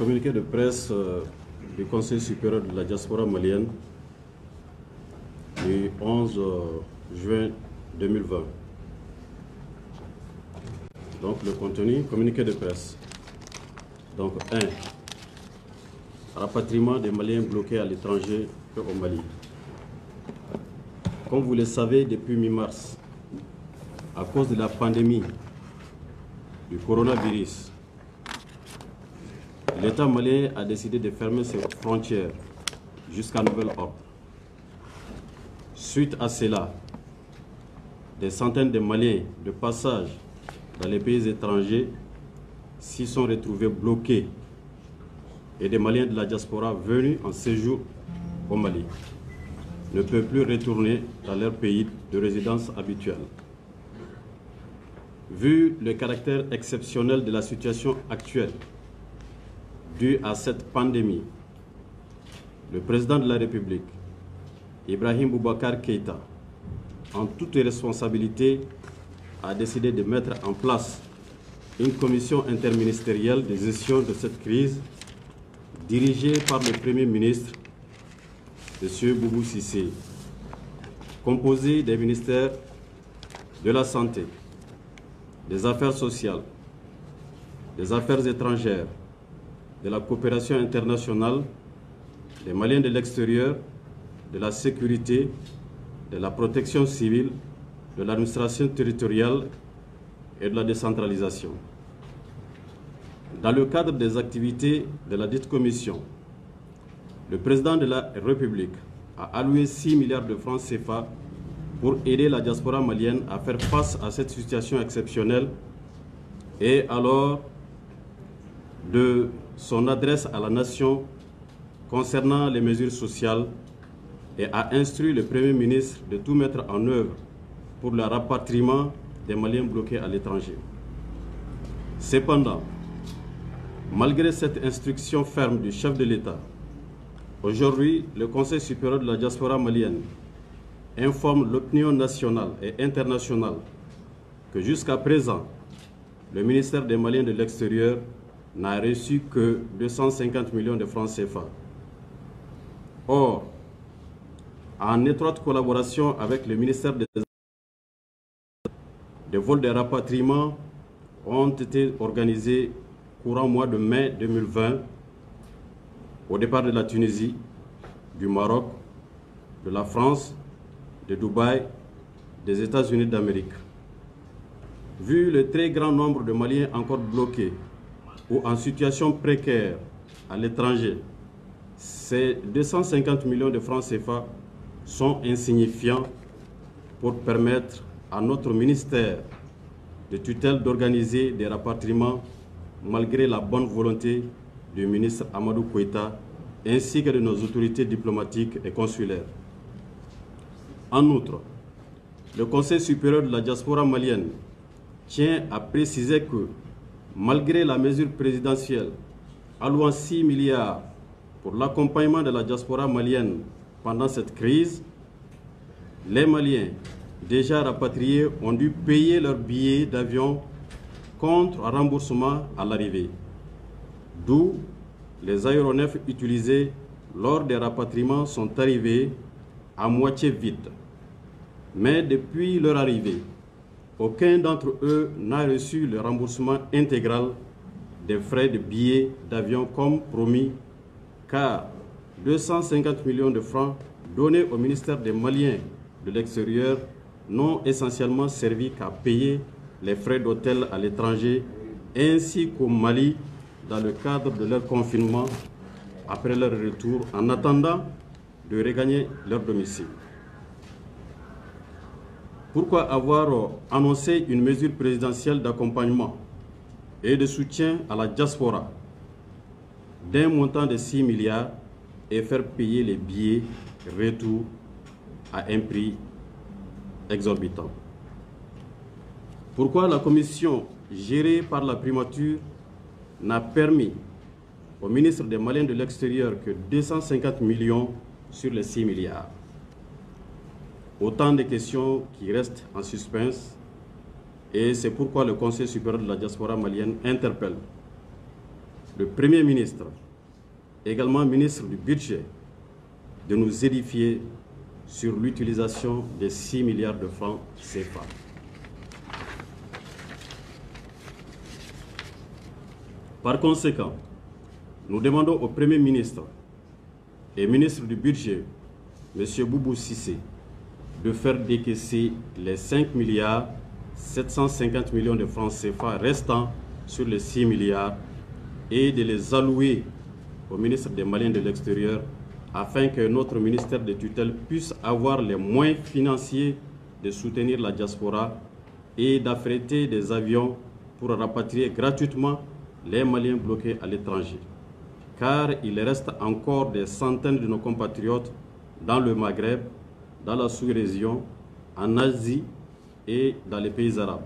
Communiqué de presse du Conseil supérieur de la diaspora malienne du 11 juin 2020. Donc le contenu, communiqué de presse. Donc 1. Rapatriement des Maliens bloqués à l'étranger et au Mali. Comme vous le savez, depuis mi-mars, à cause de la pandémie du coronavirus, l'État malien a décidé de fermer ses frontières jusqu'à nouvel ordre. Suite à cela, des centaines de Maliens de passage dans les pays étrangers s'y sont retrouvés bloqués et des Maliens de la diaspora venus en séjour au Mali ne peuvent plus retourner dans leur pays de résidence habituelle. Vu le caractère exceptionnel de la situation actuelle due à cette pandémie, le président de la République, Ibrahim Boubacar Keïta, en toute responsabilité, a décidé de mettre en place une commission interministérielle de gestion de cette crise dirigée par le Premier ministre, M. Boubou Cissé, composée des ministères de la Santé, des Affaires sociales, des Affaires étrangères, de la coopération internationale, des Maliens de l'extérieur, de la sécurité, de la protection civile, de l'administration territoriale et de la décentralisation. Dans le cadre des activités de la dite commission, le président de la République a alloué 6 milliards de francs CFA pour aider la diaspora malienne à faire face à cette situation exceptionnelle et alors de son adresse à la nation concernant les mesures sociales et a instruit le Premier ministre de tout mettre en œuvre pour le rapatriement des Maliens bloqués à l'étranger. Cependant, malgré cette instruction ferme du chef de l'État, aujourd'hui, le Conseil supérieur de la diaspora malienne informe l'opinion nationale et internationale que jusqu'à présent, le ministère des Maliens de l'extérieur n'a reçu que 250 millions de francs CFA. Or, en étroite collaboration avec le ministère des vols de rapatriement ont été organisés courant mois de mai 2020 au départ de la Tunisie, du Maroc, de la France, de Dubaï, des États-Unis d'Amérique. Vu le très grand nombre de Maliens encore bloqués ou en situation précaire à l'étranger, ces 250 millions de francs CFA sont insignifiants pour permettre à notre ministère de tutelle d'organiser des rapatriements malgré la bonne volonté du ministre Amadou Koïta ainsi que de nos autorités diplomatiques et consulaires. En outre, le Conseil supérieur de la diaspora malienne tient à préciser que malgré la mesure présidentielle allouant 6 milliards pour l'accompagnement de la diaspora malienne pendant cette crise, les Maliens déjà rapatriés ont dû payer leurs billets d'avion contre remboursement à l'arrivée. D'où les aéronefs utilisés lors des rapatriements sont arrivés à moitié vides. Mais depuis leur arrivée, aucun d'entre eux n'a reçu le remboursement intégral des frais de billets d'avion comme promis, car 250 millions de francs donnés au ministère des Maliens de l'extérieur n'ont essentiellement servi qu'à payer les frais d'hôtel à l'étranger ainsi qu'au Mali dans le cadre de leur confinement après leur retour en attendant de regagner leur domicile. Pourquoi avoir annoncé une mesure présidentielle d'accompagnement et de soutien à la diaspora d'un montant de 6 milliards et faire payer les billets retour à un prix exorbitant? Pourquoi la commission gérée par la primature n'a permis au ministre des Maliens de l'extérieur que 250 millions sur les 6 milliards? Autant de questions qui restent en suspens et c'est pourquoi le Conseil supérieur de la diaspora malienne interpelle le Premier ministre, également ministre du Budget, de nous édifier sur l'utilisation des 6 milliards de francs CFA. Par conséquent, nous demandons au Premier ministre et ministre du Budget, M. Boubou Cissé, de faire décaisser les 5 milliards 750 millions de francs CFA restants sur les 6 milliards et de les allouer au ministre des Maliens de l'extérieur afin que notre ministère de tutelle puisse avoir les moyens financiers de soutenir la diaspora et d'affréter des avions pour rapatrier gratuitement les Maliens bloqués à l'étranger. Car il reste encore des centaines de nos compatriotes dans le Maghreb, dans la sous-région, en Asie et dans les pays arabes.